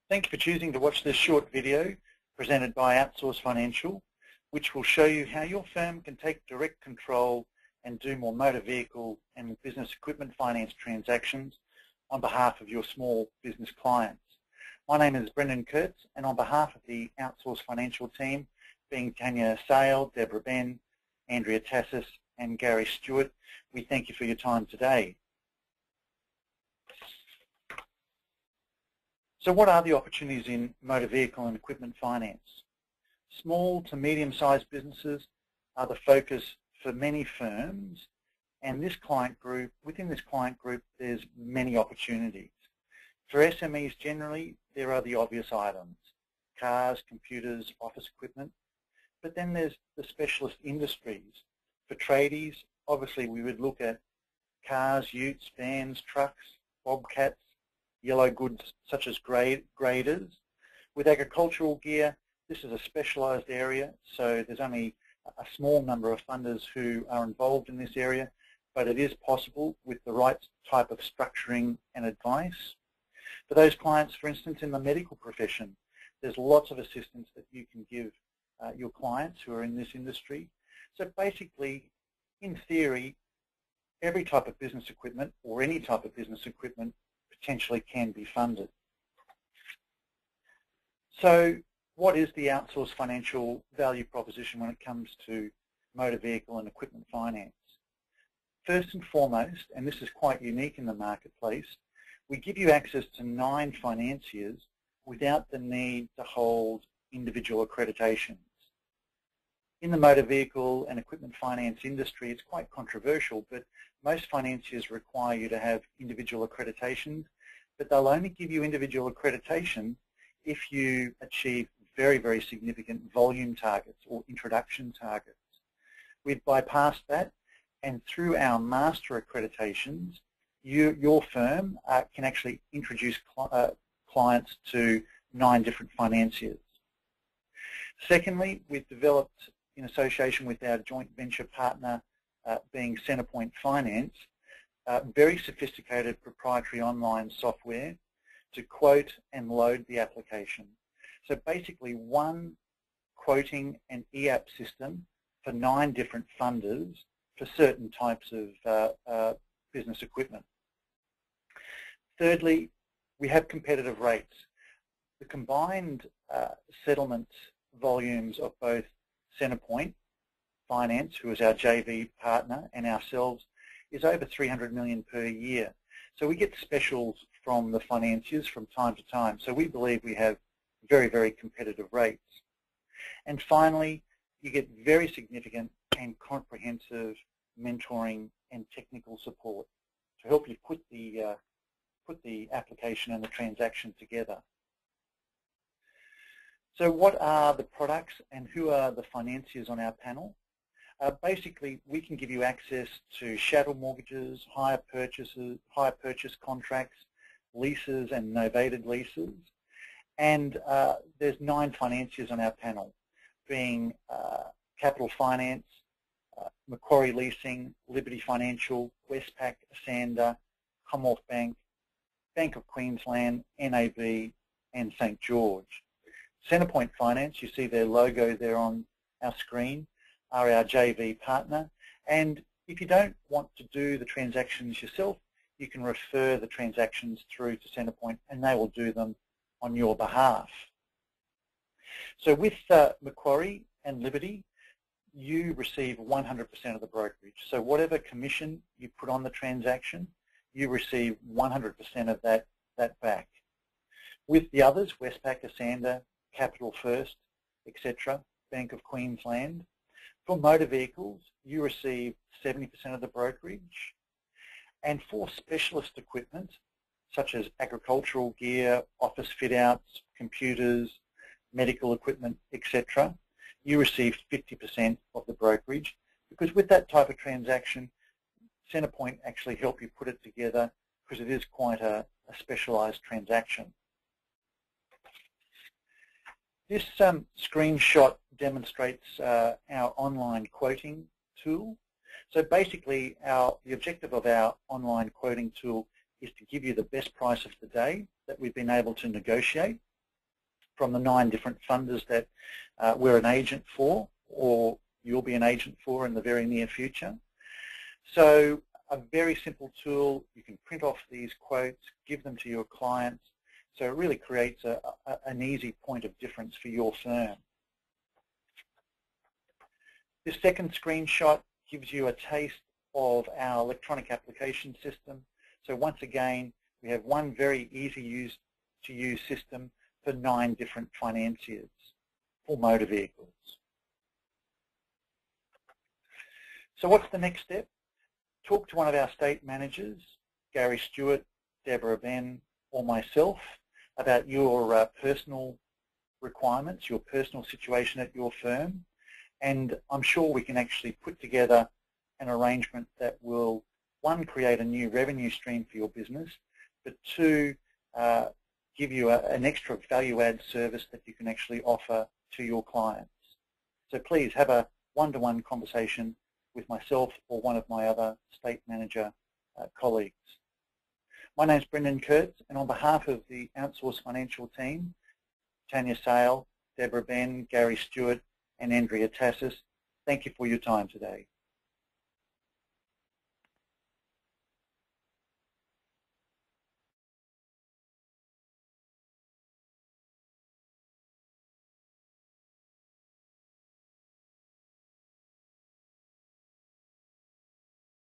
Thank you for choosing to watch this short video presented by Outsource Financial, which will show you how your firm can take direct control and do more motor vehicle and business equipment finance transactions on behalf of your small business clients. My name is Brendan Kurtz, and on behalf of the Outsource Financial team, being Tanya Sale, Deborah Ben, Andrea Tassis and Gary Stewart, we thank you for your time today. So what are the opportunities in motor vehicle and equipment finance? Small to medium-sized businesses are the focus for many firms, and within this client group, there's many opportunities. For SMEs generally, there are the obvious items: cars, computers, office equipment. But then there's the specialist industries. For tradies, obviously we would look at cars, utes, vans, trucks, bobcats, yellow goods such as graders. With agricultural gear, this is a specialised area, so there's only a small number of funders who are involved in this area, but it is possible with the right type of structuring and advice. For those clients, for instance, in the medical profession, there's lots of assistance that you can give your clients who are in this industry. So basically, in theory, every type of business equipment or any type of business equipment potentially can be funded. So what is the Outsource Financial value proposition when it comes to motor vehicle and equipment finance? First and foremost, and this is quite unique in the marketplace, we give you access to 9 financiers without the need to hold individual accreditations. In the motor vehicle and equipment finance industry, it's quite controversial, but most financiers require you to have individual accreditations, but they'll only give you individual accreditation if you achieve very, very significant volume targets or introduction targets. We've bypassed that, and through our master accreditations, your firm can actually introduce clients to 9 different financiers. Secondly, we've developed, in association with our joint venture partner being Centrepoint Finance, very sophisticated proprietary online software to quote and load the application. So basically one quoting and e-app system for 9 different funders for certain types of business equipment. Thirdly, we have competitive rates. The combined settlement volumes of both Centrepoint Finance, who is our JV partner, and ourselves is over 300 million per year. So we get specials from the financiers from time to time. So we believe we have very, very competitive rates. And finally, you get very significant and comprehensive mentoring and technical support to help you put the application and the transaction together. So what are the products and who are the financiers on our panel? Basically, we can give you access to chattel mortgages, hire purchase contracts, leases and novated leases. And there's 9 financiers on our panel, being Capital Finance, Macquarie Leasing, Liberty Financial, Westpac, Esanda, Commonwealth Bank, Bank of Queensland, NAB and St George. Centrepoint Finance, you see their logo there on our screen, are our JV partner, and if you don't want to do the transactions yourself, you can refer the transactions through to Centrepoint and they will do them on your behalf. So with Macquarie and Liberty, you receive 100% of the brokerage. So whatever commission you put on the transaction, you receive 100% of that back. With the others, Westpac, Esanda, Capital First, etc., Bank of Queensland, for motor vehicles, you receive 70% of the brokerage. And for specialist equipment, such as agricultural gear, office fit-outs, computers, medical equipment, etc., you receive 50% of the brokerage, because with that type of transaction, Centrepoint actually help you put it together because it is quite a specialised transaction. This screenshot demonstrates our online quoting tool. So basically, the objective of our online quoting tool is to give you the best price of the day that we've been able to negotiate from the 9 different funders that we're an agent for, or you'll be an agent for in the very near future. So a very simple tool, you can print off these quotes, give them to your clients, so it really creates an easy point of difference for your firm. This second screenshot gives you a taste of our electronic application system. So once again, we have one very easy to use system for 9 different financiers for motor vehicles. So what's the next step? Talk to one of our state managers, Gary Stewart, Deborah Ben, or myself, about your personal requirements, your personal situation at your firm, and I'm sure we can actually put together an arrangement that will, 1, create a new revenue stream for your business, but 2, give you an extra value-add service that you can actually offer to your clients. So please have a one-to-one conversation with myself or one of my other state manager colleagues. My name's Brendan Kurtz, and on behalf of the Outsource Financial team, Tanya Sale, Deborah Ben, Gary Stewart, and Andrea Tassis, thank you for your time today.